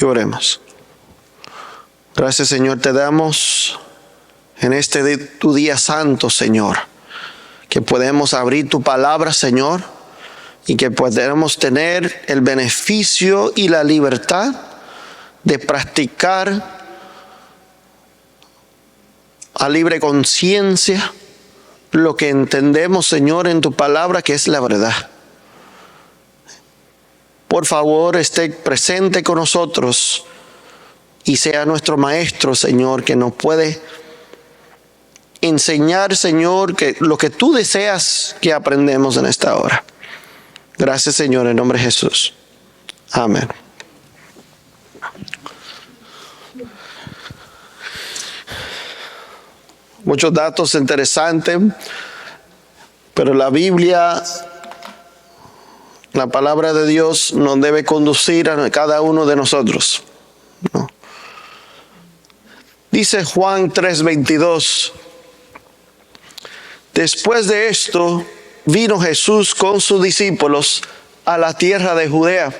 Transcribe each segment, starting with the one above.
Y oremos. Gracias, Señor, te damos en tu día santo, Señor, que podemos abrir tu palabra, Señor, y que podamos tener el beneficio y la libertad de practicar a libre conciencia lo que entendemos, Señor, en tu palabra, que es la verdad. Por favor, esté presente con nosotros y sea nuestro maestro, Señor, que nos puede enseñar, Señor, que lo que tú deseas que aprendamos en esta hora. Gracias, Señor, en nombre de Jesús. Amén. Muchos datos interesantes, pero la Biblia, la palabra de Dios, nos debe conducir a cada uno de nosotros, ¿no? Dice Juan 3:22, después de esto vino Jesús con sus discípulos a la tierra de Judea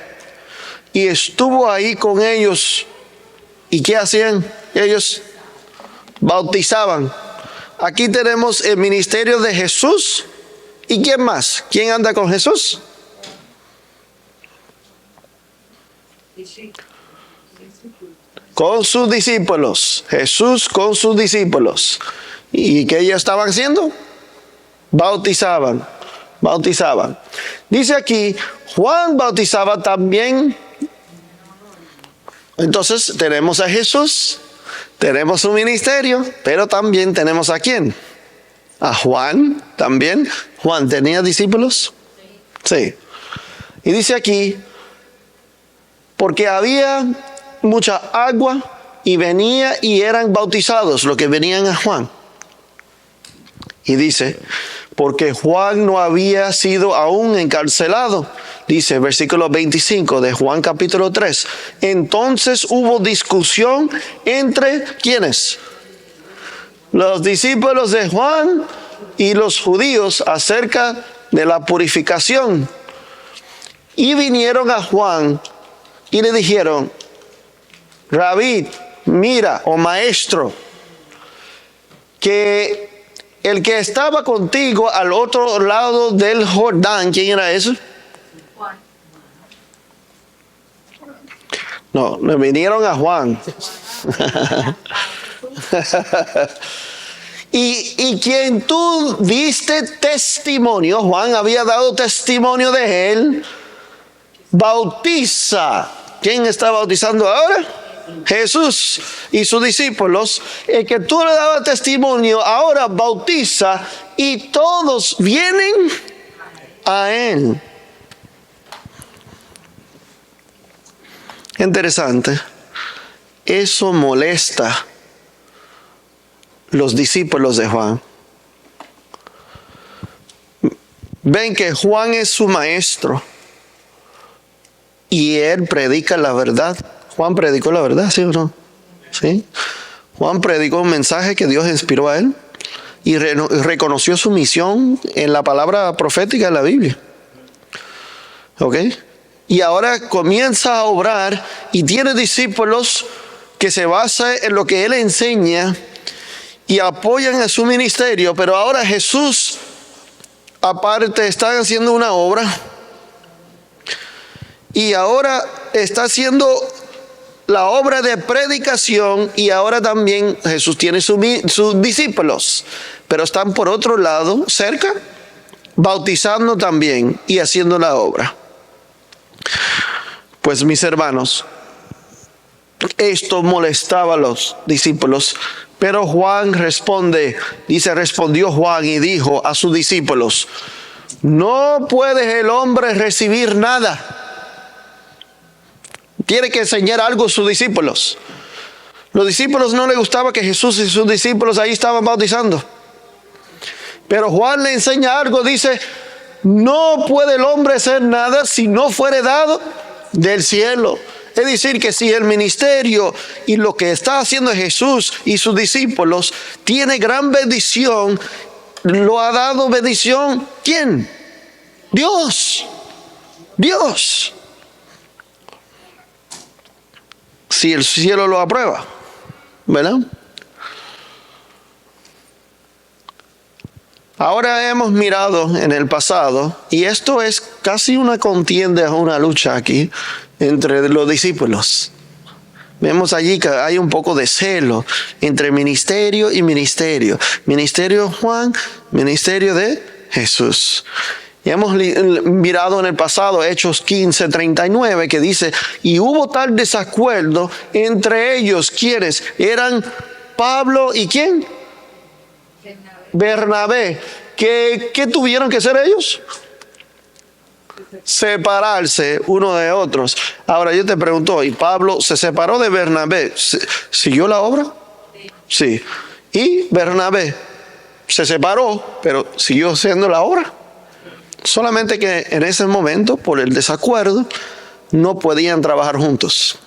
y estuvo ahí con ellos. ¿Y qué hacían? Ellos bautizaban. Aquí tenemos el ministerio de Jesús. ¿Y quién más? ¿Quién anda con Jesús? Con sus discípulos. Jesús con sus discípulos. ¿Y qué ellos estaban haciendo? Bautizaban. Dice aquí, Juan bautizaba también. Entonces tenemos a Jesús, tenemos su ministerio, pero también tenemos a ¿quién? A Juan también. ¿Juan tenía discípulos? Sí. Y dice aquí, porque había mucha agua y venía y eran bautizados los que venían a Juan. Y dice, porque Juan no había sido aún encarcelado. Dice versículo 25 de Juan capítulo 3. Entonces hubo discusión entre ¿quiénes? Los discípulos de Juan y los judíos acerca de la purificación. Y vinieron a Juan y le dijeron, Rabí, mira, o maestro, que el que estaba contigo al otro lado del Jordán, ¿quién era ese? Juan. No, le vinieron a Juan. y quien tú diste testimonio, Juan había dado testimonio de él, bautiza. ¿Quién está bautizando ahora? Jesús y sus discípulos. El que tú le dabas testimonio ahora bautiza y todos vienen a él. Interesante. Eso molesta los discípulos de Juan. Ven que Juan es su maestro y él predica la verdad. Juan predicó la verdad, ¿sí o no? ¿Sí? Juan predicó un mensaje que Dios inspiró a él y reconoció su misión en la palabra profética de la Biblia. ¿Ok? Y ahora comienza a obrar y tiene discípulos que se basan en lo que él enseña y apoyan a su ministerio, pero ahora Jesús, aparte, está haciendo una obra y ahora está haciendo la obra de predicación y ahora también Jesús tiene sus discípulos, pero están por otro lado, cerca, bautizando también y haciendo la obra. Pues mis hermanos, esto molestaba a los discípulos, pero Juan respondió Juan y dijo a sus discípulos, no puede el hombre recibir nada. Tiene que enseñar algo a sus discípulos. Los discípulos no les gustaba que Jesús y sus discípulos ahí estaban bautizando. Pero Juan le enseña algo, dice, no puede el hombre hacer nada si no fuere dado del cielo. Es decir, que si el ministerio y lo que está haciendo Jesús y sus discípulos tiene gran bendición, lo ha dado bendición, ¿quién? Dios. si el cielo lo aprueba, ¿verdad? Ahora hemos mirado en el pasado, y esto es casi una contienda, una lucha aquí entre los discípulos. Vemos allí que hay un poco de celo entre ministerio y ministerio. Ministerio de Juan, ministerio de Jesús. Y hemos mirado en el pasado Hechos 15:39 que dice, y hubo tal desacuerdo entre ellos, quienes eran Pablo y ¿quién? Bernabé. ¿Qué tuvieron que hacer ellos? Separarse uno de otros. Ahora yo te pregunto, ¿y Pablo se separó de Bernabé? ¿Siguió la obra? Sí. ¿Y Bernabé se separó, pero siguió haciendo la obra? Solamente que en ese momento, por el desacuerdo, no podían trabajar juntos.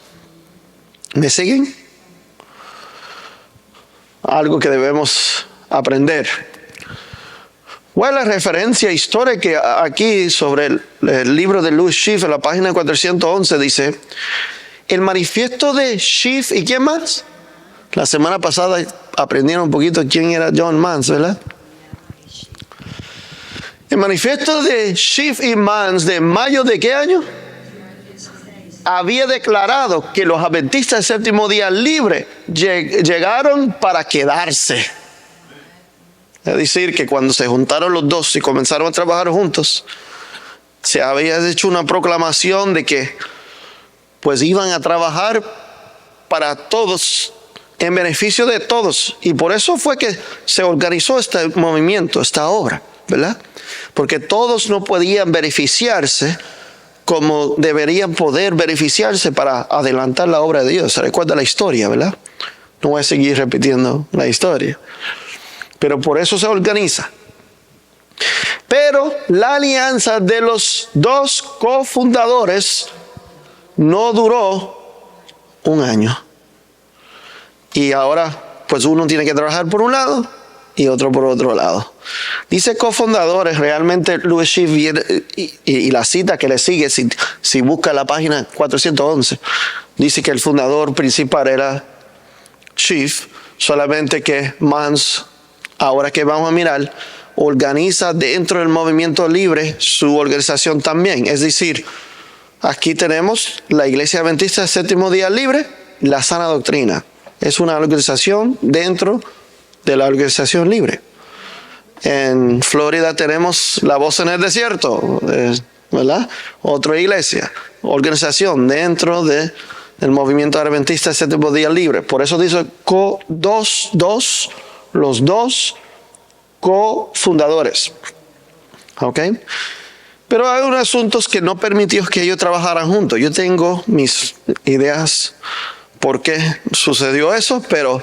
¿Me siguen? Algo que debemos aprender. Bueno, la referencia histórica aquí sobre el libro de Louis Schiff, en la página 411, dice, el manifiesto de Schiff, ¿y quién más? La semana pasada aprendieron un poquito quién era John Mans, ¿verdad? El manifiesto de Schiff y Mans de mayo ¿de qué año? Había declarado que los adventistas del séptimo día libre llegaron para quedarse. Es decir, que cuando se juntaron los dos y comenzaron a trabajar juntos, se había hecho una proclamación de que pues iban a trabajar para todos, en beneficio de todos. Y por eso fue que se organizó este movimiento, esta obra, ¿verdad? Porque todos no podían beneficiarse como deberían poder beneficiarse para adelantar la obra de Dios. Se recuerda la historia, ¿verdad? No voy a seguir repitiendo la historia. Pero por eso se organiza. Pero la alianza de los dos cofundadores no duró un año. Y ahora, pues uno tiene que trabajar por un lado y otro por otro lado. Dice cofundadores, realmente Louis Schiff viene, y la cita que le sigue, si busca la página 411, dice que el fundador principal era Schiff, solamente que Mans, ahora que vamos a mirar, organiza dentro del movimiento libre su organización también. Es decir, aquí tenemos la Iglesia Adventista del Séptimo Día Libre, la Sana Doctrina. Es una organización dentro de la organización libre. En Florida tenemos La Voz en el Desierto, ¿verdad? Otra iglesia, organización dentro del movimiento adventista del Séptimo Día Libre. Por eso dice los dos cofundadores. ¿Ok? Pero hay unos asuntos que no permitió que ellos trabajaran juntos. Yo tengo mis ideas por qué sucedió eso, pero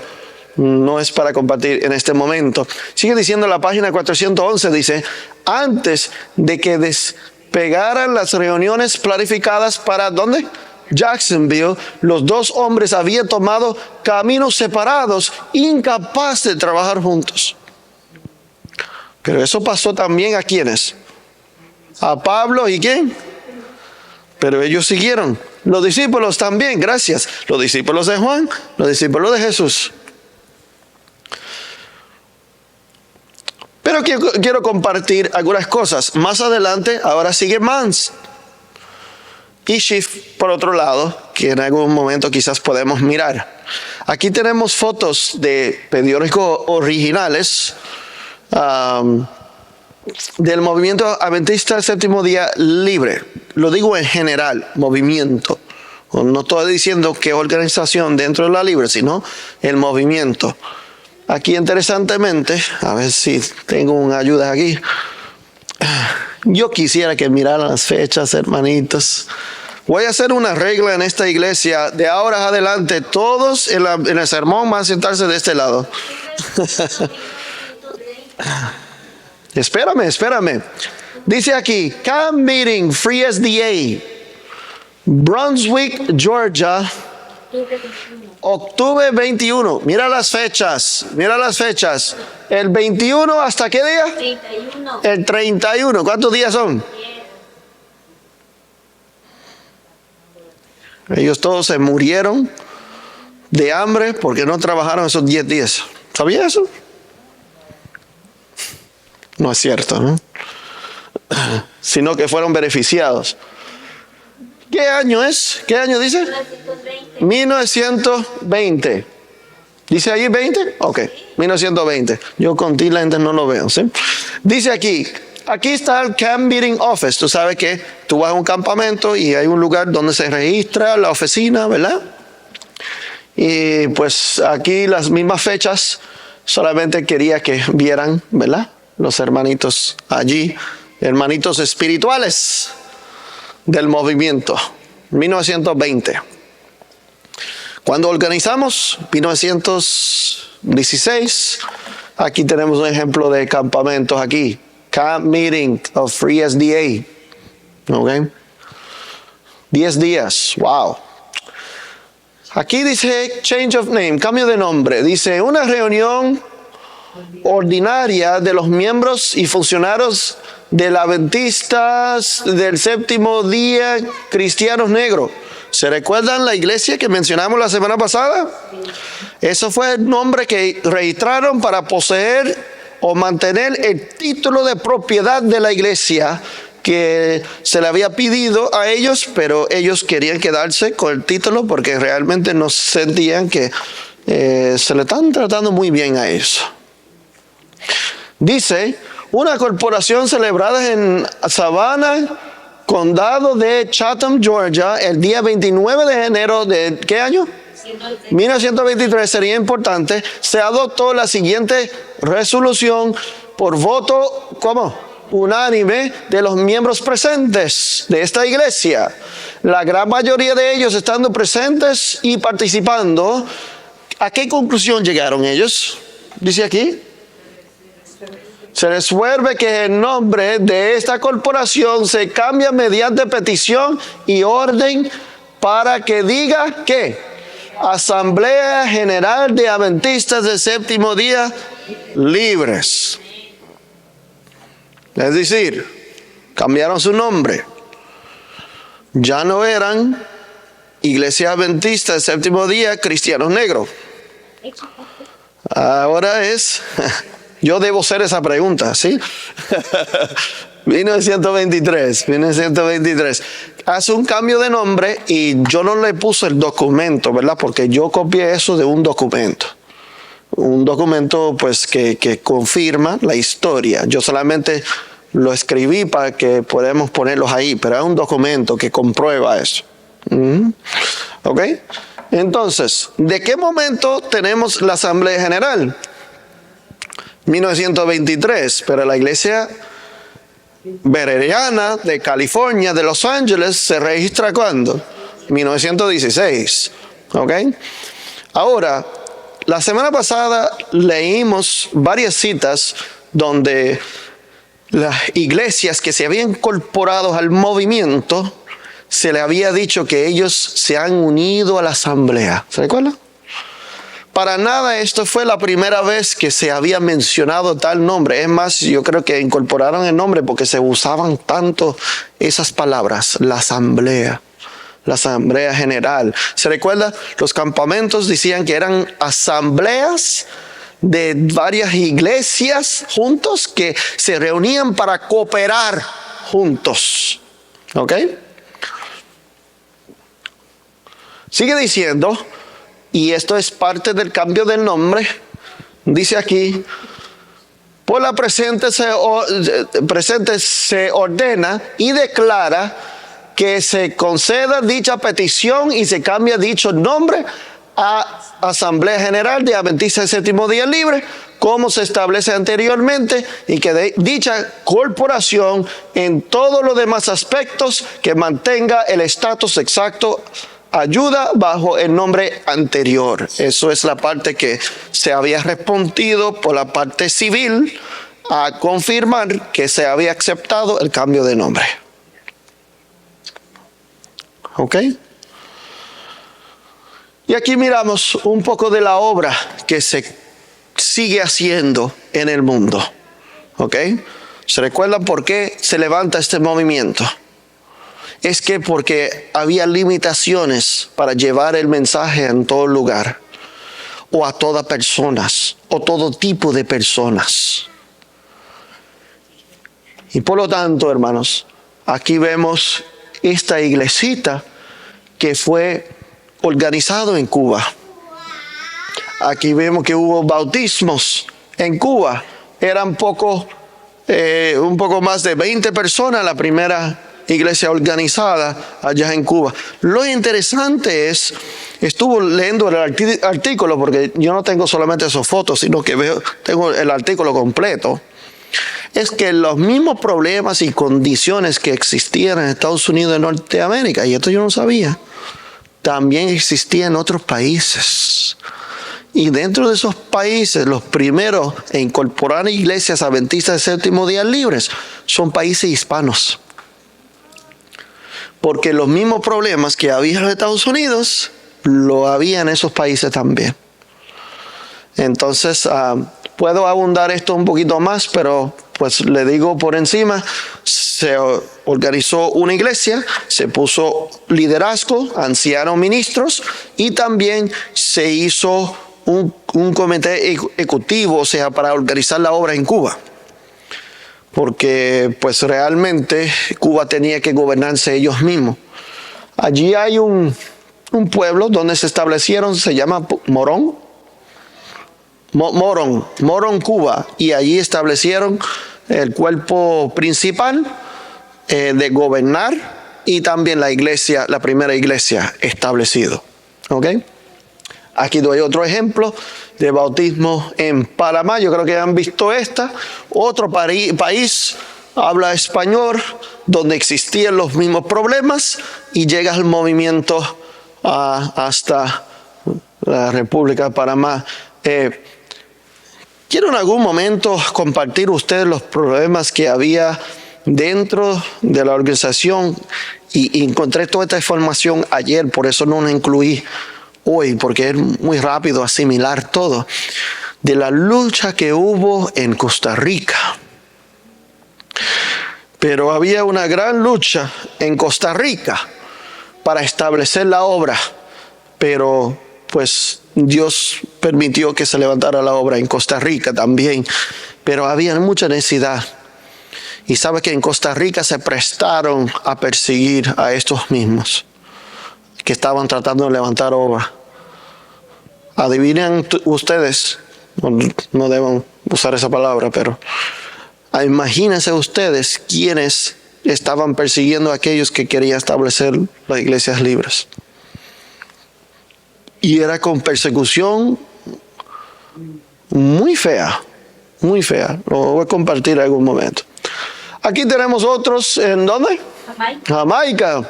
no es para compartir en este momento. Sigue diciendo la página 411, dice, antes de que despegaran las reuniones planificadas para, ¿dónde? Jacksonville, los dos hombres habían tomado caminos separados, incapaces de trabajar juntos. Pero eso pasó también a ¿quiénes? A Pablo y ¿quién? Pero ellos siguieron. Los discípulos también, gracias. Los discípulos de Juan, los discípulos de Jesús. Pero quiero compartir algunas cosas. Más adelante, ahora sigue Mans. Y Schiff, por otro lado, que en algún momento quizás podemos mirar. Aquí tenemos fotos de periódicos originales del movimiento adventista del Séptimo Día Libre. Lo digo en general, movimiento. No estoy diciendo qué organización dentro de la libre, sino el movimiento. Aquí interesantemente, a ver si tengo una ayuda aquí. Yo quisiera que miraran las fechas, hermanitos. Voy a hacer una regla en esta iglesia. De ahora adelante, todos en el sermón van a sentarse de este lado. Espérame. Dice aquí, Camp Meeting, Free SDA, Brunswick, Georgia, octubre 21. Mira las fechas. ¿El 21 hasta qué día? 31. El 31. ¿Cuántos días son? 10. Ellos todos se murieron de hambre porque no trabajaron esos 10 días. ¿Sabía eso? No es cierto, ¿no? Sino que fueron beneficiados. ¿Qué año es? ¿Qué año dice? 1920. ¿Dice ahí 20? Ok, 1920. Yo con lentes no lo veo, ¿sí? Dice aquí está el Camp Meeting Office. Tú sabes que tú vas a un campamento y hay un lugar donde se registra la oficina, ¿verdad? Y pues aquí las mismas fechas, solamente quería que vieran, ¿verdad? Los hermanitos allí, hermanitos espirituales del movimiento. 1920. Cuando organizamos, 1916, aquí tenemos un ejemplo de campamentos aquí. Camp Meeting of Free SDA. ¿Ok? 10 días. Wow. Aquí dice change of name, cambio de nombre. Dice una reunión ordinaria de los miembros y funcionarios de los adventistas del séptimo día cristianos negros. ¿Se recuerdan la iglesia que mencionamos la semana pasada? Eso fue el nombre que registraron para poseer o mantener el título de propiedad de la iglesia que se le había pedido a ellos, pero ellos querían quedarse con el título porque realmente no sentían que se le están tratando muy bien a ellos. Dice, una corporación celebrada en Savannah, condado de Chatham, Georgia, el día 29 de enero de ¿qué año? 1923, sería importante. Se adoptó la siguiente resolución por voto, ¿cómo? Unánime de los miembros presentes de esta iglesia. La gran mayoría de ellos estando presentes y participando. ¿A qué conclusión llegaron ellos? Dice aquí. Se resuelve que el nombre de esta corporación se cambia mediante petición y orden para que diga ¿qué? Asamblea General de Adventistas del Séptimo Día Libres. Es decir, cambiaron su nombre. Ya no eran Iglesia Adventista del Séptimo Día Cristianos Negros. Ahora es... Yo debo hacer esa pregunta, ¿sí? 1923. Hace un cambio de nombre y yo no le puse el documento, ¿verdad? Porque yo copié eso de un documento. Un documento, pues, que confirma la historia. Yo solamente lo escribí para que podamos ponerlos ahí, pero es un documento que comprueba eso. ¿Ok? Entonces, ¿de qué momento tenemos la Asamblea General? 1923, pero la iglesia bereriana de California, de Los Ángeles, se registra ¿cuándo? 1916. ¿Ok? Ahora, la semana pasada leímos varias citas donde las iglesias que se habían incorporado al movimiento, se le había dicho que ellos se han unido a la asamblea. ¿Se recuerda? Para nada esto fue la primera vez que se había mencionado tal nombre. Es más, yo creo que incorporaron el nombre porque se usaban tanto esas palabras, la asamblea general. ¿Se recuerda? Los campamentos decían que eran asambleas de varias iglesias juntos que se reunían para cooperar juntos. ¿Ok? Sigue diciendo... Y esto es parte del cambio del nombre. Dice aquí, por la presente se ordena y declara que se conceda dicha petición y se cambia dicho nombre a Asamblea General de Adventistas del Séptimo Día Libre, como se establece anteriormente, y que dicha corporación en todos los demás aspectos que mantenga el estatus exacto ayuda bajo el nombre anterior. Eso es la parte que se había respondido por la parte civil a confirmar que se había aceptado el cambio de nombre. ¿Ok? Y aquí miramos un poco de la obra que se sigue haciendo en el mundo. ¿Ok? ¿Se recuerdan por qué se levanta este movimiento? Es que porque había limitaciones para llevar el mensaje en todo lugar. o a todas personas o todo tipo de personas. Y por lo tanto, hermanos, aquí vemos esta iglesita que fue organizado en Cuba. Aquí vemos que hubo bautismos en Cuba. Eran un poco más de 20 personas la primera iglesia organizada allá en Cuba. Lo interesante es, estuve leyendo el artículo, porque yo no tengo solamente esas fotos, sino que tengo el artículo completo. Es que los mismos problemas y condiciones que existían en Estados Unidos de Norteamérica, y esto yo no sabía, también existían en otros países. Y dentro de esos países, los primeros en incorporar iglesias adventistas de séptimo día libres son países hispanos. Porque los mismos problemas que había en Estados Unidos, lo había en esos países también. Entonces, puedo abundar esto un poquito más, pero pues le digo por encima, se organizó una iglesia, se puso liderazgo, ancianos ministros, y también se hizo un comité ejecutivo, o sea, para organizar la obra en Cuba. Porque pues realmente Cuba tenía que gobernarse ellos mismos. Allí hay un pueblo donde se establecieron, se llama Morón, Cuba, y allí establecieron el cuerpo principal de gobernar, y también la iglesia, la primera iglesia establecida. ¿Ok? Aquí doy otro ejemplo de bautismo en Panamá. Yo creo que han visto esta. Otro país habla español donde existían los mismos problemas, y llega el movimiento hasta la República de Panamá. Quiero en algún momento compartir ustedes los problemas que había dentro de la organización, y encontré toda esta información ayer, por eso no la incluí hoy, porque es muy rápido asimilar todo, de la lucha que hubo en Costa Rica. Pero había una gran lucha en Costa Rica para establecer la obra, pero pues Dios permitió que se levantara la obra en Costa Rica también, pero había mucha necesidad. Y sabe que en Costa Rica se prestaron a perseguir a estos mismos que estaban tratando de levantar obra. Adivinen ustedes, no deben usar esa palabra, pero imagínense ustedes quiénes estaban persiguiendo a aquellos que querían establecer las iglesias libres. Y era con persecución muy fea, muy fea. Lo voy a compartir en algún momento. Aquí tenemos otros, ¿en dónde? Jamaica.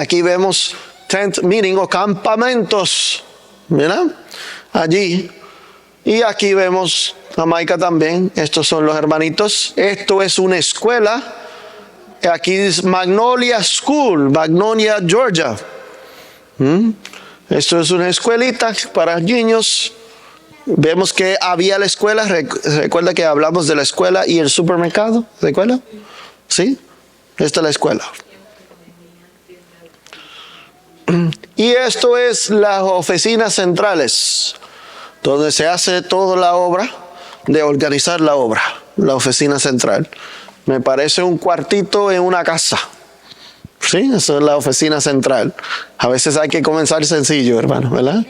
Aquí vemos tent meeting o campamentos, ¿verdad? Allí. Y aquí vemos Jamaica también. Estos son los hermanitos. Esto es una escuela. Aquí es Magnolia School, Magnolia, Georgia. Esto es una escuelita para niños. Vemos que había la escuela. Recuerda que hablamos de la escuela y el supermercado. ¿Recuerda? ¿Sí? Esta es la escuela. Y esto es las oficinas centrales, donde se hace toda la obra de organizar la obra. La oficina central. Me parece un cuartito en una casa. Sí, esa es la oficina central. A veces hay que comenzar sencillo, hermano, ¿verdad?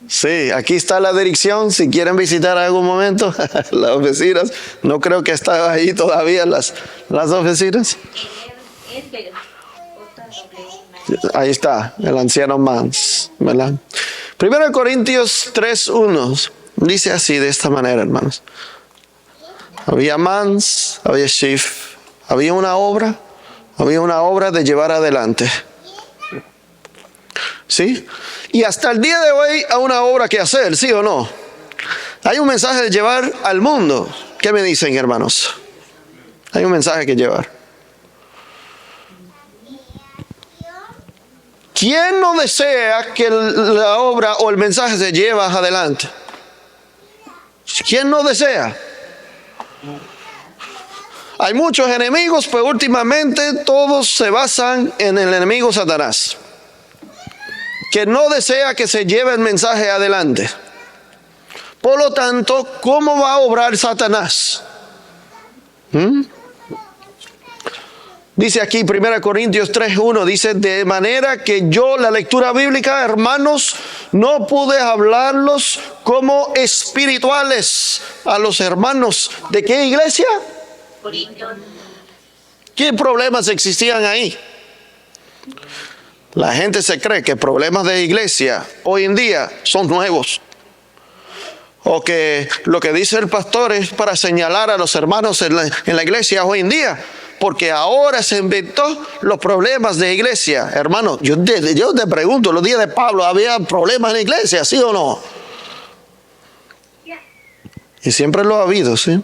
Sí, aquí está la dirección. Si quieren visitar en algún momento las oficinas. No creo que están ahí todavía las oficinas. Ahí está, el anciano Mans, ¿verdad? 1 Corintios 3:1 dice así, de esta manera, hermanos. Había Mans, había Schiff, había una obra de llevar adelante. ¿Sí? Y hasta el día de hoy hay una obra que hacer, ¿sí o no? Hay un mensaje de llevar al mundo. ¿Qué me dicen, hermanos? Hay un mensaje que llevar. ¿Quién no desea que la obra o el mensaje se lleve adelante? ¿Quién no desea? Hay muchos enemigos, pero últimamente todos se basan en el enemigo Satanás. que no desea que se lleve el mensaje adelante. Por lo tanto, ¿cómo va a obrar Satanás? Dice aquí 1 Corintios 3:1, dice, de manera que yo, la lectura bíblica, hermanos, no pude hablarlos como espirituales a los hermanos. ¿De qué iglesia? ¿Qué problemas existían ahí? La gente se cree que problemas de iglesia hoy en día son nuevos. O que lo que dice el pastor es para señalar a los hermanos en la iglesia hoy en día. Porque ahora se inventó los problemas de iglesia. Hermano, yo te pregunto, los días de Pablo, ¿había problemas en la iglesia, sí o no? Y siempre lo ha habido, ¿sí?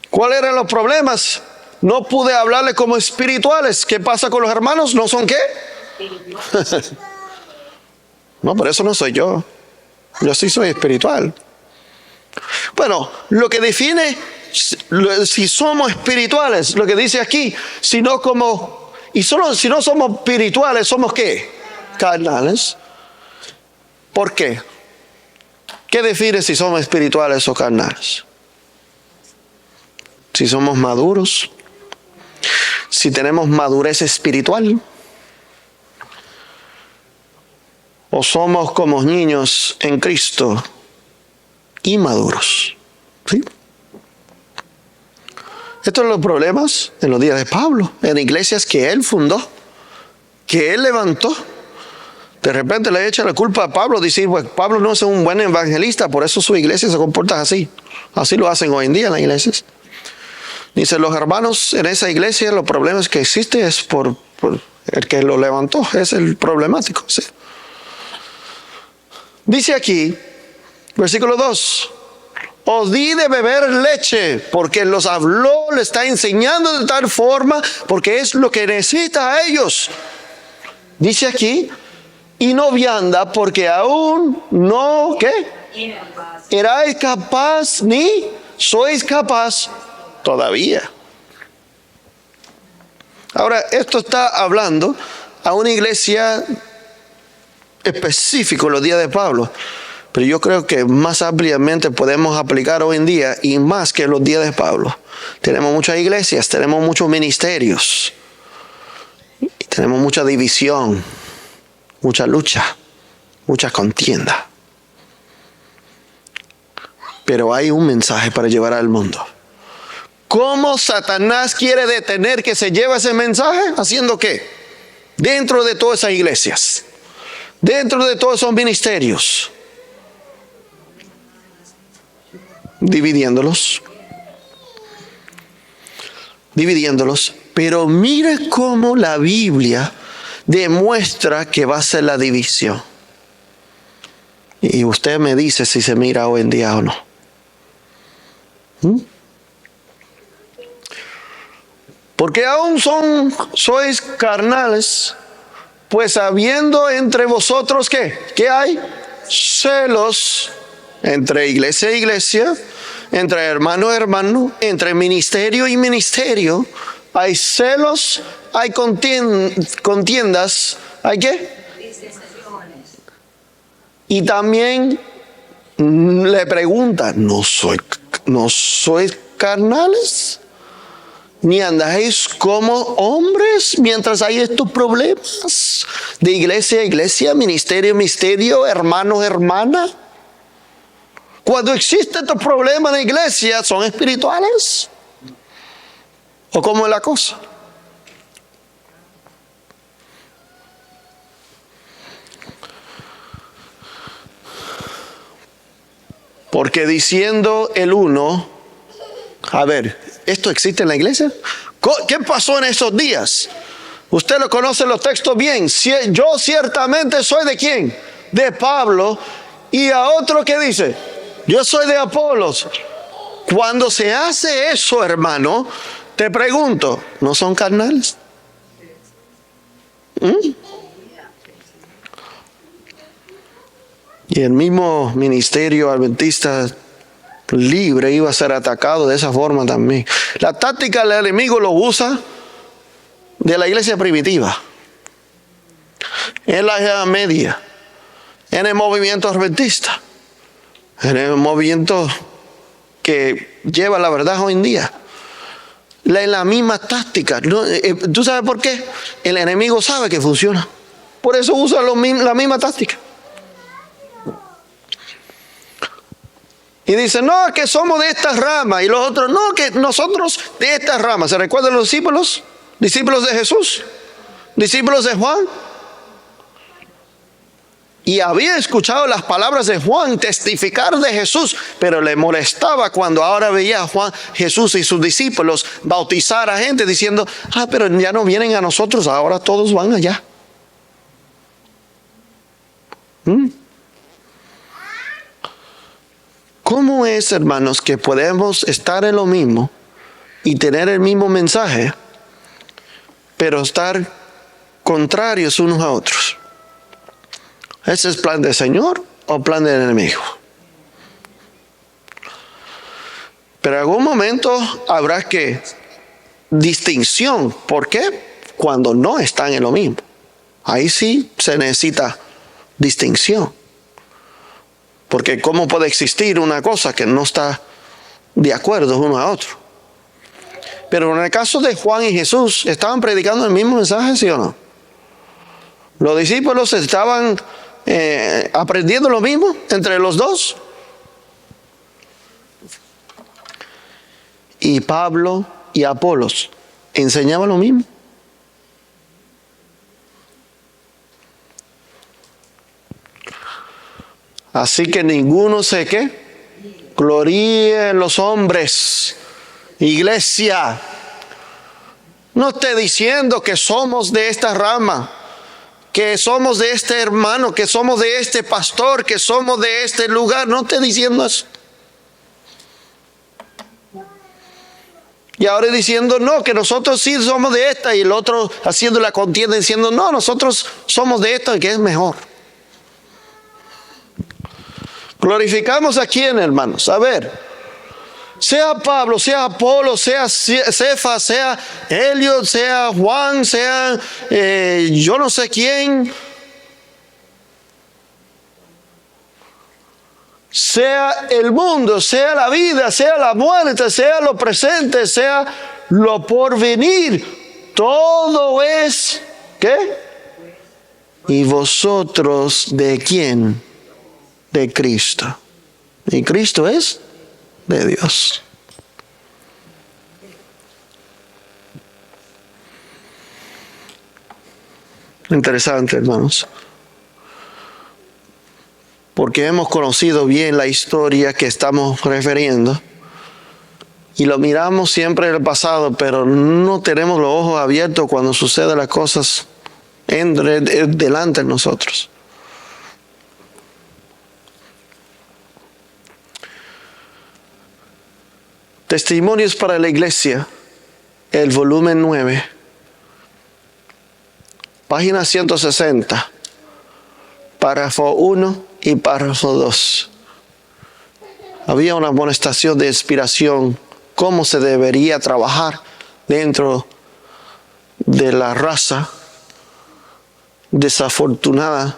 ¿Cuáles eran los problemas? No pude hablarle como espirituales. ¿Qué pasa con los hermanos? ¿No son qué? No, por eso no soy yo. Yo sí soy espiritual. Bueno, lo que define si somos espirituales, lo que dice aquí, si no somos espirituales, ¿somos qué? Carnales. ¿Por qué? ¿Qué define si somos espirituales o carnales? Si somos maduros, si tenemos madurez espiritual, o somos como niños en Cristo, inmaduros. ¿Sí? Estos son los problemas en los días de Pablo, en iglesias que él fundó, que él levantó. De repente le echa la culpa a Pablo, decir, pues Pablo no es un buen evangelista, por eso su iglesia se comporta así. Así lo hacen hoy en día en las iglesias. Dice, los hermanos en esa iglesia, los problemas que existen es por el que lo levantó, es el problemático. ¿Sí? Dice aquí, versículo 2, os di de beber leche, porque los habló, le está enseñando de tal forma, porque es lo que necesita a ellos. Dice aquí, y no vianda, porque aún no, ¿qué? Erais capaz, ni sois capaz todavía. Ahora, esto está hablando a una iglesia específica en los días de Pablo. Pero yo creo que más ampliamente podemos aplicar hoy en día y más que en los días de Pablo. Tenemos muchas iglesias, tenemos muchos ministerios, tenemos mucha división, mucha lucha, mucha contienda. Pero hay un mensaje para llevar al mundo. ¿Cómo Satanás quiere detener que se lleve ese mensaje? ¿Haciendo qué? Dentro de todas esas iglesias, dentro de todos esos ministerios. Dividiéndolos, pero mire cómo la Biblia demuestra que va a ser la división. Y usted me dice si se mira hoy en día o no. Porque aún sois carnales, pues habiendo entre vosotros ¿qué hay? Celos. Entre iglesia e iglesia, entre hermano a hermano, entre ministerio y ministerio, hay celos, hay contiendas, ¿hay qué? Y también le preguntan, ¿no sois carnales? ¿Ni andáis como hombres mientras hay estos problemas? De iglesia a iglesia, ministerio a ministerio, hermano a hermana. Cuando existen estos problemas en la iglesia, ¿son espirituales? ¿O cómo es la cosa? Porque diciendo el uno, a ver, ¿esto existe en la iglesia? ¿Qué pasó en esos días? Usted lo conoce los textos bien. Yo ciertamente soy de ¿quién? De Pablo. Y a otro que dice, yo soy de Apolos. Cuando se hace eso, hermano, te pregunto, ¿no son carnales? Y el mismo ministerio adventista libre iba a ser atacado de esa forma también. La táctica del enemigo lo usa de la iglesia primitiva, en la Edad Media, en el movimiento adventista, en el movimiento que lleva la verdad hoy en día. La misma táctica. ¿Tú sabes por qué? El enemigo sabe que funciona. Por eso usa la misma táctica. Y dice, no, que somos de esta rama. Y los otros, no, que nosotros de esta rama. ¿Se recuerdan los discípulos? Discípulos de Jesús. Discípulos de Juan. Y había escuchado las palabras de Juan testificar de Jesús, pero le molestaba cuando ahora veía a Juan, Jesús y sus discípulos bautizar a gente diciendo, pero ya no vienen a nosotros, ahora todos van allá. ¿Cómo es, hermanos, que podemos estar en lo mismo y tener el mismo mensaje, pero estar contrarios unos a otros? ¿Ese es plan del Señor o plan del enemigo? Pero en algún momento habrá que distinción. ¿Por qué? Cuando no están en lo mismo. Ahí sí se necesita distinción. Porque ¿cómo puede existir una cosa que no está de acuerdo uno a otro? Pero en el caso de Juan y Jesús, ¿estaban predicando el mismo mensaje, sí o no? Los discípulos estaban aprendiendo lo mismo entre los dos. Y Pablo y Apolos enseñaban lo mismo. Así que ninguno se gloríe en los hombres. Iglesia, no esté diciendo que somos de esta rama, que somos de este hermano, que somos de este pastor, que somos de este lugar. No esté diciendo eso. Y ahora diciendo, no, que nosotros sí somos de esta, y el otro haciendo la contienda diciendo, no, nosotros somos de esta, que es mejor. Glorificamos a quién, hermanos. A ver, sea Pablo, sea Apolo, sea Cefas, sea Elliot, sea Juan, sea yo no sé quién, sea el mundo, sea la vida, sea la muerte, sea lo presente, sea lo porvenir, todo es ¿qué? ¿Y vosotros de quién? De Cristo. Y Cristo es de Dios. Interesante, hermanos. Porque hemos conocido bien la historia que estamos refiriendo. Y lo miramos siempre en el pasado, pero no tenemos los ojos abiertos cuando suceden las cosas delante de nosotros. Testimonios para la Iglesia, el volumen 9, página 160, párrafo 1 y párrafo 2. Había una amonestación de inspiración, cómo se debería trabajar dentro de la raza desafortunada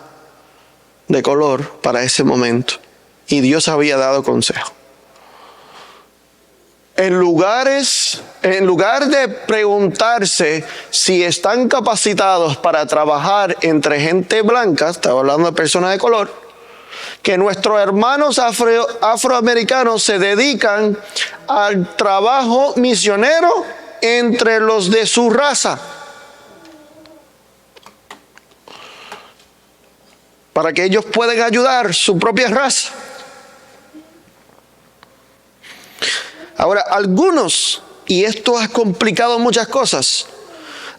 de color para ese momento. Y Dios había dado consejo. En lugar de preguntarse si están capacitados para trabajar entre gente blanca, estaba hablando de personas de color, que nuestros hermanos afroamericanos se dedican al trabajo misionero entre los de su raza, para que ellos puedan ayudar su propia raza. Ahora, algunos, y esto ha complicado muchas cosas,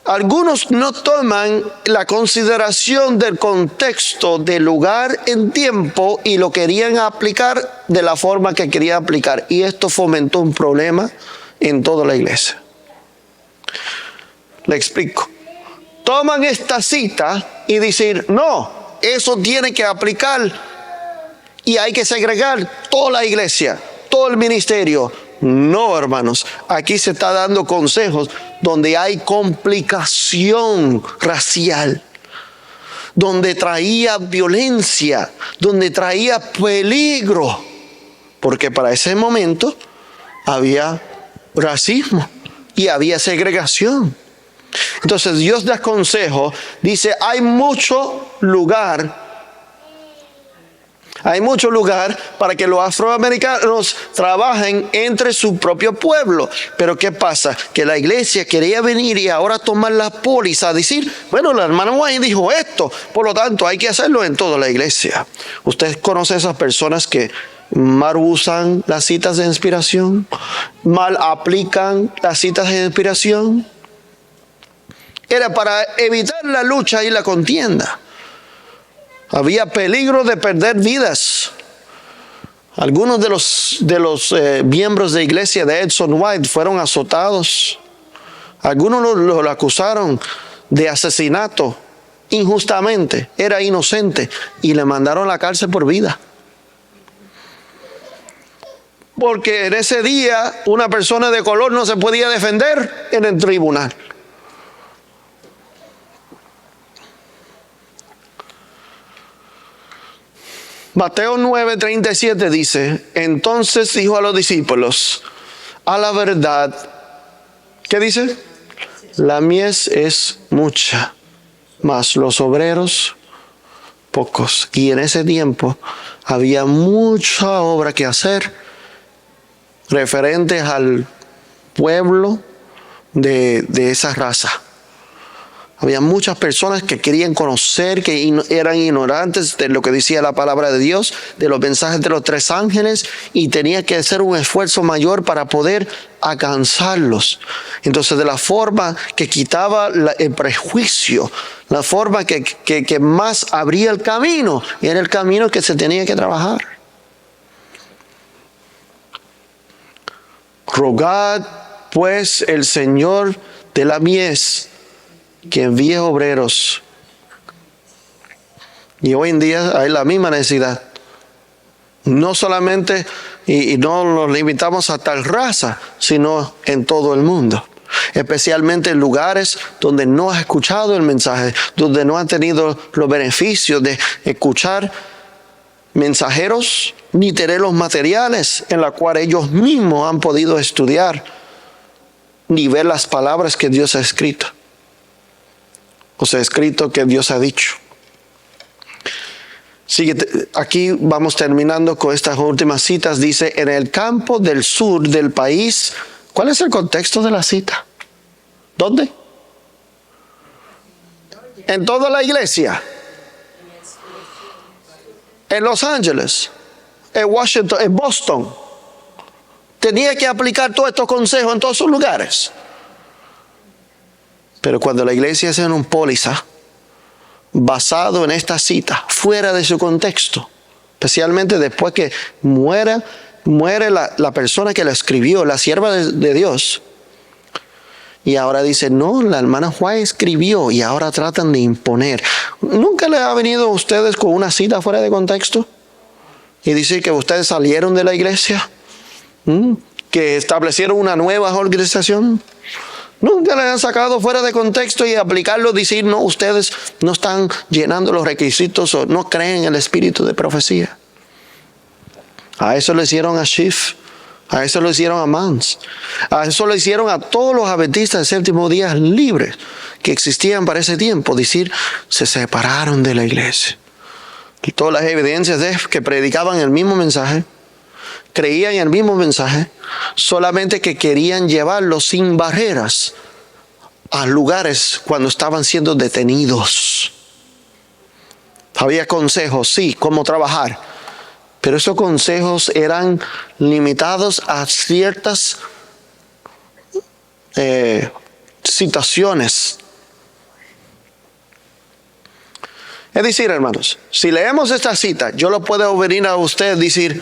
algunos no toman la consideración del contexto, del lugar en tiempo, y lo querían aplicar de la forma que querían aplicar. Y esto fomentó un problema en toda la iglesia. Le explico. Toman esta cita y dicen, no, eso tiene que aplicar y hay que segregar toda la iglesia, todo el ministerio. No, hermanos, aquí se está dando consejos donde hay complicación racial, donde traía violencia, donde traía peligro, porque para ese momento había racismo y había segregación. Entonces Dios da consejo, dice, hay mucho lugar para que los afroamericanos trabajen entre su propio pueblo. Pero ¿qué pasa? Que la iglesia quería venir y ahora tomar la póliza, decir, bueno, la hermana White dijo esto, por lo tanto hay que hacerlo en toda la iglesia. ¿Usted conoce a esas personas que mal usan las citas de inspiración? ¿Mal aplican las citas de inspiración? Era para evitar la lucha y la contienda. Había peligro de perder vidas. Algunos de los miembros de la iglesia de Edson White fueron azotados. Algunos lo acusaron de asesinato injustamente. Era inocente y le mandaron a la cárcel por vida. Porque en ese día una persona de color no se podía defender en el tribunal. Mateo 9:37 dice, entonces dijo a los discípulos, a la verdad, ¿qué dice? La mies es mucha, mas los obreros pocos. Y en ese tiempo había mucha obra que hacer referentes al pueblo de esa raza. Había muchas personas que querían conocer, que eran ignorantes de lo que decía la palabra de Dios, de los mensajes de los 3 ángeles, y tenía que hacer un esfuerzo mayor para poder alcanzarlos. Entonces, de la forma que quitaba el prejuicio, la forma que más abría el camino, era el camino que se tenía que trabajar. Rogad, pues, el Señor de la mies, que envíe obreros. Y hoy en día hay la misma necesidad. No solamente, y no nos limitamos a tal raza, sino en todo el mundo. Especialmente en lugares donde no has escuchado el mensaje, donde no han tenido los beneficios de escuchar mensajeros, ni tener los materiales en los cuales ellos mismos han podido estudiar, ni ver las palabras que Dios ha escrito. O sea, escrito que Dios ha dicho. Sigue, aquí vamos terminando con estas últimas citas. Dice, en el campo del sur del país. ¿Cuál es el contexto de la cita? ¿Dónde? En toda la iglesia. En Los Ángeles, en Washington, en Boston. Tenía que aplicar todos estos consejos en todos sus lugares. Pero cuando la iglesia hace un póliza basado en esta cita, fuera de su contexto, especialmente después que muere la persona que la escribió, la sierva de Dios, y ahora dice, no, la hermana White escribió, y ahora tratan de imponer. ¿Nunca le ha venido a ustedes con una cita fuera de contexto? Y decir que ustedes salieron de la iglesia, que establecieron una nueva organización. Nunca le han sacado fuera de contexto y aplicarlo, decir, no, ustedes no están llenando los requisitos o no creen en el espíritu de profecía. A eso lo hicieron a Schiff, a eso lo hicieron a Mans, a eso lo hicieron a todos los adventistas del séptimo día libres que existían para ese tiempo. Decir, se separaron de la iglesia. Y todas las evidencias de que predicaban el mismo mensaje, creían en el mismo mensaje, solamente que querían llevarlo sin barreras a lugares cuando estaban siendo detenidos. Había consejos, sí, cómo trabajar, pero esos consejos eran limitados a ciertas situaciones. Es decir, hermanos, si leemos esta cita, yo lo puedo venir a usted y decir,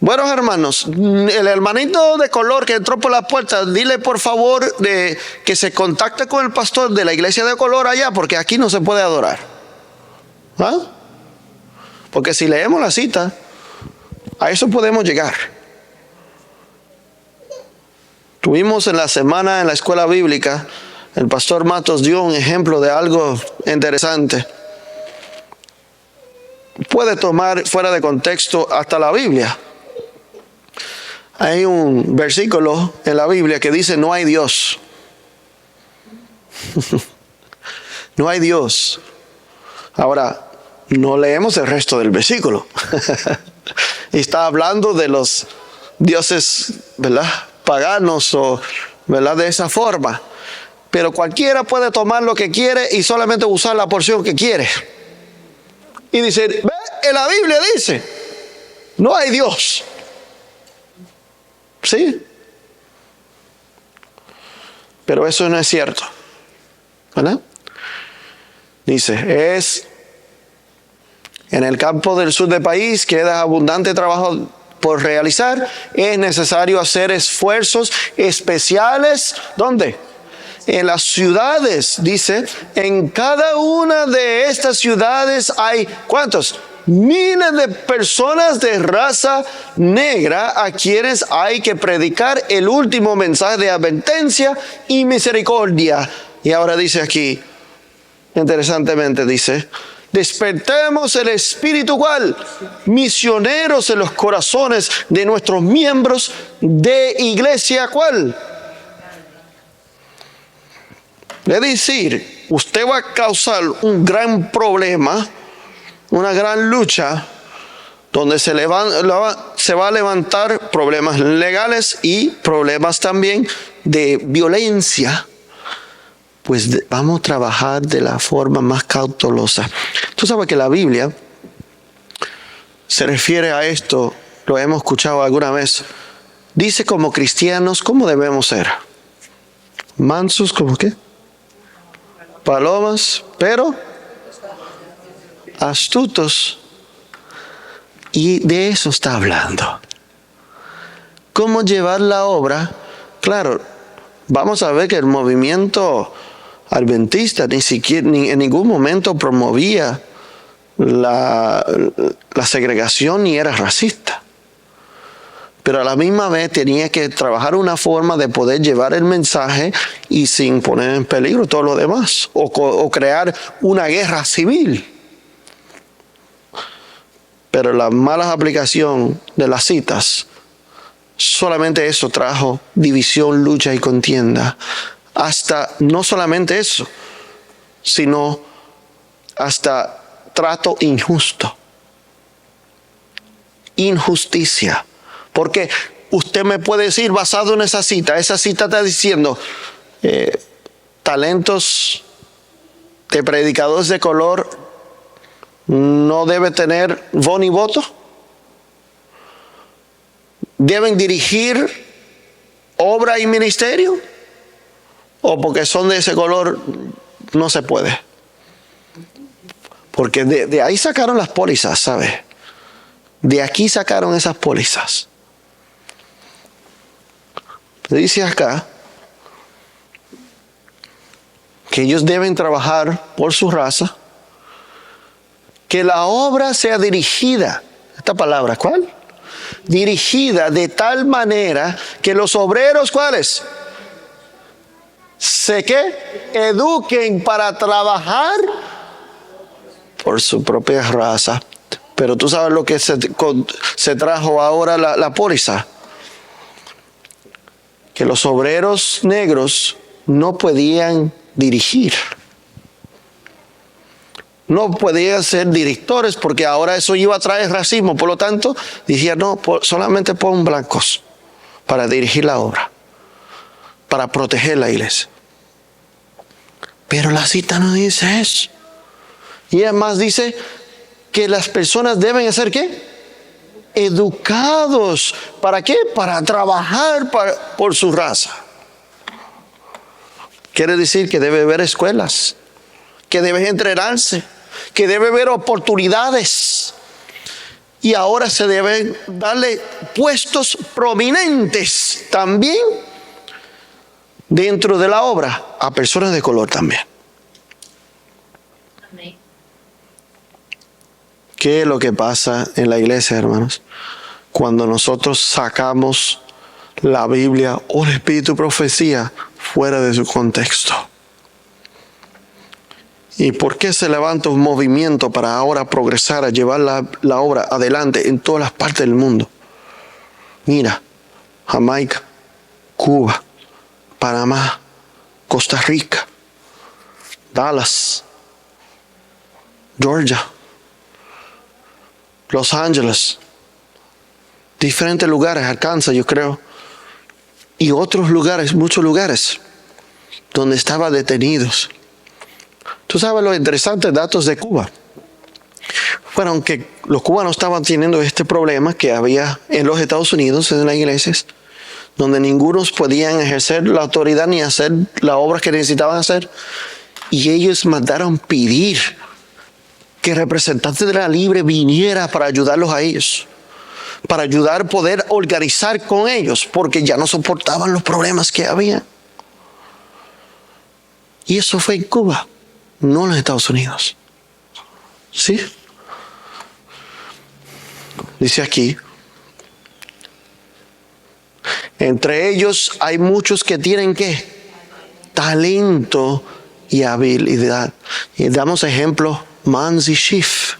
bueno, hermanos, el hermanito de color que entró por la puerta, dile por favor de que se contacte con el pastor de la iglesia de color allá, porque aquí no se puede adorar. ¿Ah? Porque si leemos la cita, a eso podemos llegar. Tuvimos en la semana en la escuela bíblica, el pastor Matos dio un ejemplo de algo interesante. Puede tomar fuera de contexto hasta la Biblia. Hay un versículo en la Biblia que dice no hay Dios. No hay Dios. Ahora, no leemos el resto del versículo. Está hablando de los dioses, ¿verdad?, paganos o, ¿verdad?, de esa forma. Pero cualquiera puede tomar lo que quiere y solamente usar la porción que quiere. Y dice, ve, en la Biblia dice, no hay Dios. ¿Sí? Pero eso no es cierto, ¿verdad? Dice, en el campo del sur del país queda abundante trabajo por realizar. Es necesario hacer esfuerzos especiales. ¿Dónde? En las ciudades, dice, en cada una de estas ciudades hay, ¿cuántos? Miles de personas de raza negra a quienes hay que predicar el último mensaje de advertencia y misericordia. Y ahora dice aquí, interesantemente dice, despertemos el espíritu ¿cuál? Misioneros en los corazones de nuestros miembros de iglesia ¿cuál? Es decir, usted va a causar un gran problema, una gran lucha, donde se va a levantar problemas legales y problemas también de violencia. Pues vamos a trabajar de la forma más cautelosa. Tú sabes que la Biblia se refiere a esto, lo hemos escuchado alguna vez. Dice como cristianos, ¿cómo debemos ser? Mansos, ¿como qué? Palomas, pero astutos. Y de eso está hablando. ¿Cómo llevar la obra? Claro, vamos a ver que el movimiento adventista ni en ningún momento promovía la segregación ni era racista. Pero a la misma vez tenía que trabajar una forma de poder llevar el mensaje y sin poner en peligro todo lo demás. O crear una guerra civil. Pero la mala aplicación de las citas, solamente eso trajo división, lucha y contienda. Hasta, no solamente eso, sino hasta trato injusto. Injusticia. Porque usted me puede decir, basado en esa cita está diciendo, talentos de predicadores de color no debe tener voz ni voto. Deben dirigir obra y ministerio. O porque son de ese color no se puede. Porque de ahí sacaron las pólizas, ¿sabe? De aquí sacaron esas pólizas. Dice acá que ellos deben trabajar por su raza, que la obra sea dirigida, esta palabra, ¿cuál? Dirigida de tal manera que los obreros, ¿cuáles? ¿Qué? Eduquen para trabajar por su propia raza. Pero tú sabes lo que se trajo ahora la póliza. Que los obreros negros no podían dirigir. No podían ser directores porque ahora eso iba a traer racismo. Por lo tanto, decían, no, solamente pon blancos para dirigir la obra, para proteger la iglesia. Pero la cita no dice eso. Y además dice que las personas deben hacer ¿qué? Educados. ¿Para qué? Para trabajar por su raza. Quiere decir que debe haber escuelas, que debe entrenarse, que debe haber oportunidades. Y ahora se deben darle puestos prominentes también dentro de la obra a personas de color también. Amén. ¿Qué es lo que pasa en la iglesia, hermanos? Cuando nosotros sacamos la Biblia o el espíritu de profecía fuera de su contexto. ¿Y por qué se levanta un movimiento para ahora progresar, a llevar la obra adelante en todas las partes del mundo? Mira, Jamaica, Cuba, Panamá, Costa Rica, Dallas, Georgia, Los Ángeles, diferentes lugares, Arkansas, yo creo, y otros lugares, muchos lugares, donde estaban detenidos. Tú sabes los interesantes datos de Cuba. Fueron que los cubanos estaban teniendo este problema que había en los Estados Unidos, en las iglesias, donde ninguno podían ejercer la autoridad ni hacer la obra que necesitaban hacer. Y ellos mandaron pedir que el representante de la Libre viniera para ayudarlos a ellos, para ayudar a poder organizar con ellos, porque ya no soportaban los problemas que había. Y eso fue en Cuba, no en los Estados Unidos. ¿Sí? Dice aquí, entre ellos hay muchos que tienen ¿qué? Talento y habilidad. Y damos ejemplo, Manzi Schiff.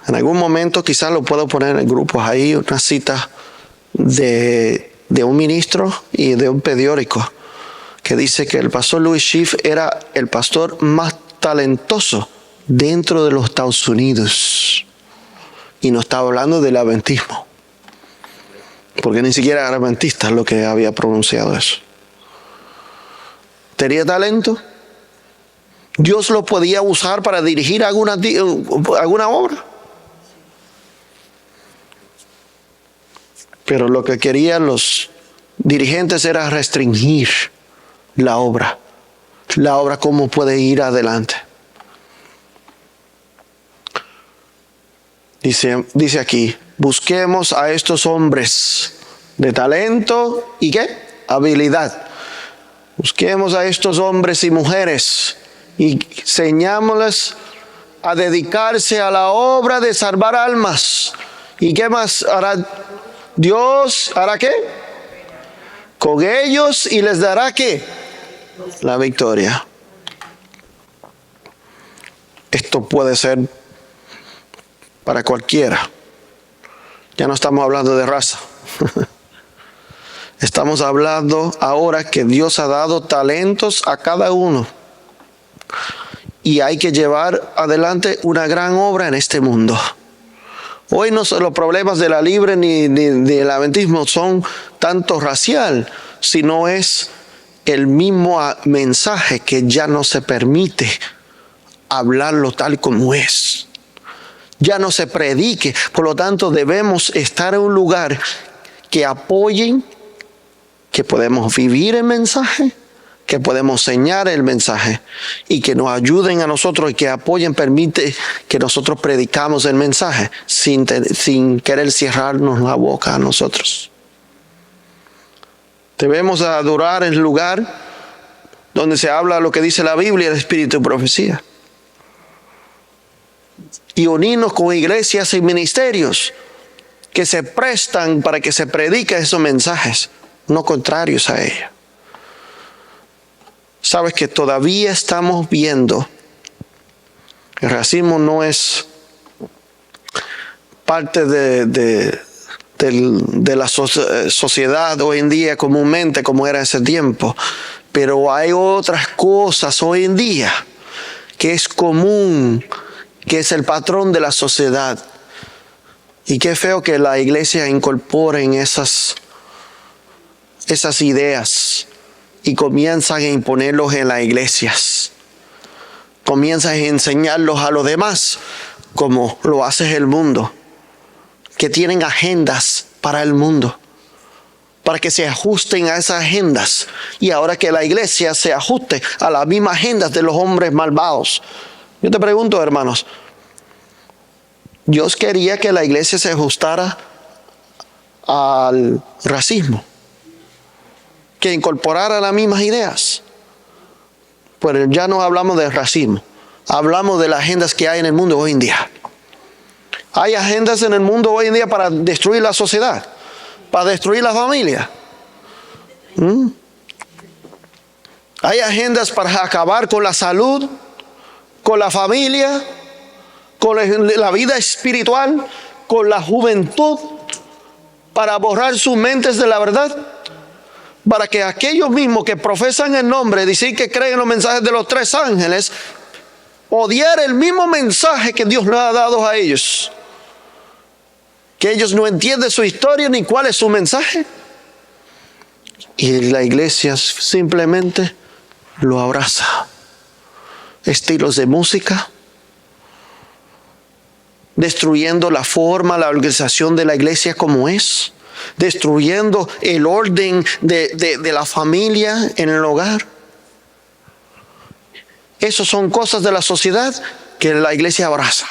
En algún momento quizás lo puedo poner en grupos ahí, una cita de un ministro y de un periódico que dice que el pastor Louis Schiff era el pastor más talentoso dentro de los Estados Unidos. Y no estaba hablando del adventismo, porque ni siquiera era adventista lo que había pronunciado eso. ¿Tenía talento? ¿Dios lo podía usar para dirigir alguna obra? Pero lo que querían los dirigentes era restringir la obra. La obra cómo puede ir adelante. Dice aquí, busquemos a estos hombres de talento y ¿qué? Habilidad. Busquemos a estos hombres y mujeres y enseñámosles a dedicarse a la obra de salvar almas. ¿Y qué más hará Dios? ¿Hará qué? Con ellos y les dará ¿qué? La victoria. Esto puede ser para cualquiera. Ya no estamos hablando de raza. Estamos hablando ahora que Dios ha dado talentos a cada uno. Y hay que llevar adelante una gran obra en este mundo. Hoy no son los problemas de la Libre ni del adventismo son tanto racial, sino es el mismo mensaje que ya no se permite hablarlo tal como es. Ya no se predique. Por lo tanto, debemos estar en un lugar que apoyen, que podemos vivir el mensaje, que podemos enseñar el mensaje y que nos ayuden a nosotros y que apoyen, permite que nosotros predicamos el mensaje sin querer cerrarnos la boca a nosotros. Debemos adorar en el lugar donde se habla lo que dice la Biblia, el espíritu de profecía. Y unirnos con iglesias y ministerios que se prestan para que se prediquen esos mensajes, no contrarios a ella. Sabes que todavía estamos viendo, el racismo no es parte de la sociedad hoy en día comúnmente como era ese tiempo, pero hay otras cosas hoy en día que es común, que es el patrón de la sociedad. Y qué feo que la iglesia incorpore esas ideas y comienzan a imponerlos en las iglesias. Comienzan a enseñarlos a los demás como lo hace el mundo, que tienen agendas para el mundo, para que se ajusten a esas agendas. Y ahora que la iglesia se ajuste a las mismas agendas de los hombres malvados. Yo te pregunto, hermanos, Dios quería que la iglesia se ajustara al racismo, que incorporara las mismas ideas. Pero ya no hablamos de racismo, hablamos de las agendas que hay en el mundo hoy en día. Hay agendas en el mundo hoy en día para destruir la sociedad. para destruir la familia. Hay agendas para acabar con la salud, con la familia, con la vida espiritual, con la juventud, para borrar sus mentes de la verdad, para que aquellos mismos que profesan el nombre, dicen que creen en los mensajes de los 3 ángeles, odiar el mismo mensaje que Dios le ha dado a ellos, que ellos no entienden su historia ni cuál es su mensaje, y la iglesia simplemente lo abraza. Estilos de música, destruyendo la forma, la organización de la iglesia como es, destruyendo el orden de la familia en el hogar. Esas son cosas de la sociedad que la iglesia abraza.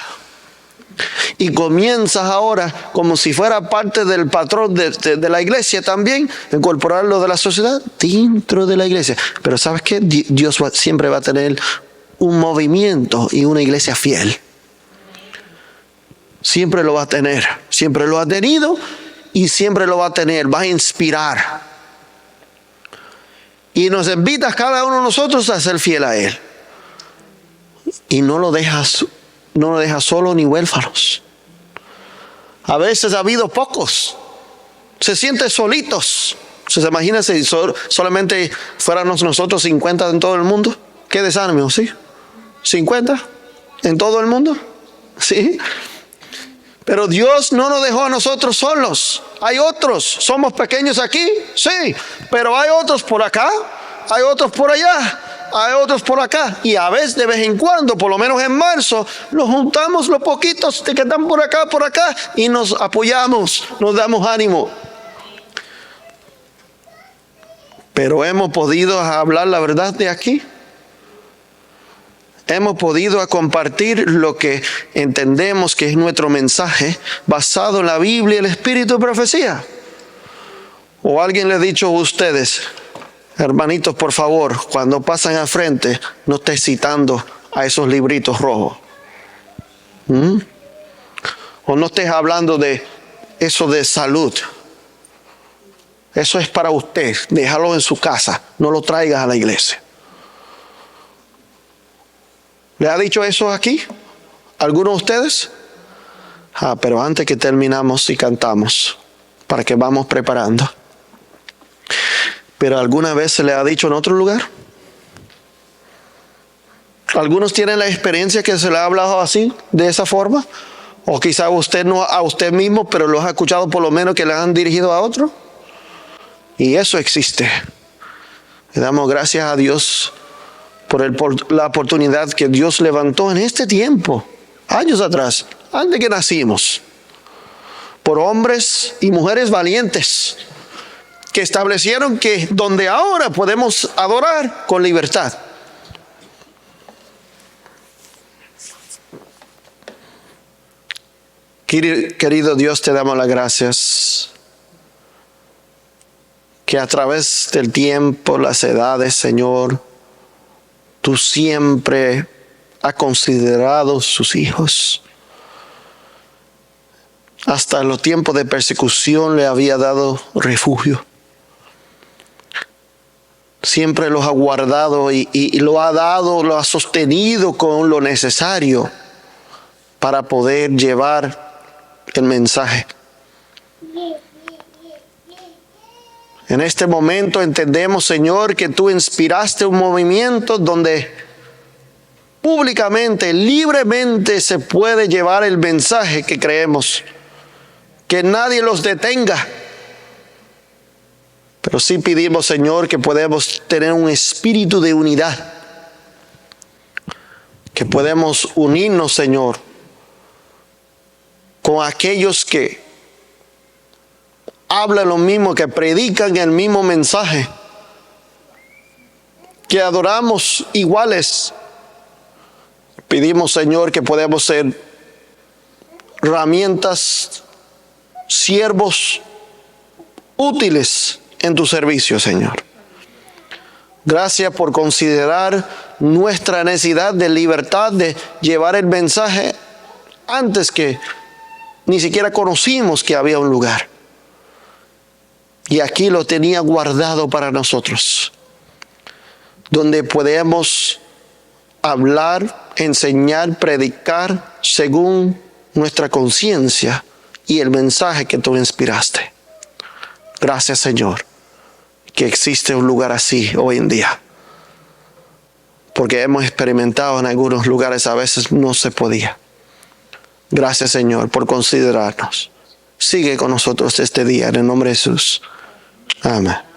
Y comienzas ahora, como si fuera parte del patrón de la iglesia también, incorporarlo de la sociedad dentro de la iglesia. Pero ¿sabes qué? Dios siempre va a tener un movimiento y una iglesia fiel. Siempre lo va a tener, siempre lo ha tenido y siempre lo va a tener, va a inspirar. Y nos invita a cada uno de nosotros a ser fiel a Él. Y no lo dejas solo ni huérfanos. A veces ha habido pocos, se sienten solitos. ¿Se imagina si solamente fuéramos nosotros 50 en todo el mundo? Qué desánimo, ¿sí? 50 en todo el mundo, ¿sí? Pero Dios no nos dejó a nosotros solos. Hay otros, somos pequeños aquí, sí, pero hay otros por acá, hay otros por allá, hay otros por acá. Y a veces de vez en cuando, por lo menos en marzo, nos juntamos los poquitos que están por acá, y nos apoyamos, nos damos ánimo. Pero hemos podido hablar la verdad de aquí. Hemos podido compartir lo que entendemos que es nuestro mensaje basado en la Biblia y el Espíritu de profecía. O alguien le ha dicho a ustedes, hermanitos, por favor, cuando pasan al frente, no estés citando a esos libritos rojos. O no estés hablando de eso de salud. Eso es para usted, déjalo en su casa, no lo traigas a la iglesia. ¿Le ha dicho eso aquí? ¿Alguno de ustedes? Pero antes que terminamos y cantamos, para que vamos preparando. ¿Pero alguna vez se le ha dicho en otro lugar? ¿Algunos tienen la experiencia que se le ha hablado así, de esa forma? O quizá usted no a usted mismo, pero lo ha escuchado por lo menos que le han dirigido a otro. Y eso existe. Le damos gracias a Dios por la oportunidad que Dios levantó en este tiempo, años atrás, antes que nacimos, por hombres y mujeres valientes que establecieron que donde ahora podemos adorar con libertad. Querido Dios, te damos las gracias que a través del tiempo, las edades, Señor, tú siempre has considerado sus hijos. Hasta en los tiempos de persecución le había dado refugio. Siempre los ha guardado y lo ha dado, lo ha sostenido con lo necesario para poder llevar el mensaje. En este momento entendemos, Señor, que tú inspiraste un movimiento donde públicamente, libremente se puede llevar el mensaje que creemos. Que nadie los detenga. Pero sí pedimos, Señor, que podemos tener un espíritu de unidad. Que podemos unirnos, Señor, con aquellos que hablan lo mismo, que predican el mismo mensaje, que adoramos iguales. Pedimos, Señor, que podamos ser herramientas, siervos útiles en tu servicio, Señor. Gracias por considerar nuestra necesidad de libertad de llevar el mensaje antes que ni siquiera conocimos que había un lugar. Y aquí lo tenía guardado para nosotros, donde podemos hablar, enseñar, predicar según nuestra conciencia y el mensaje que tú inspiraste. Gracias, Señor, que existe un lugar así hoy en día. Porque hemos experimentado en algunos lugares, a veces no se podía. Gracias, Señor, por considerarnos. Sigue con nosotros este día, en el nombre de Jesús. Amén.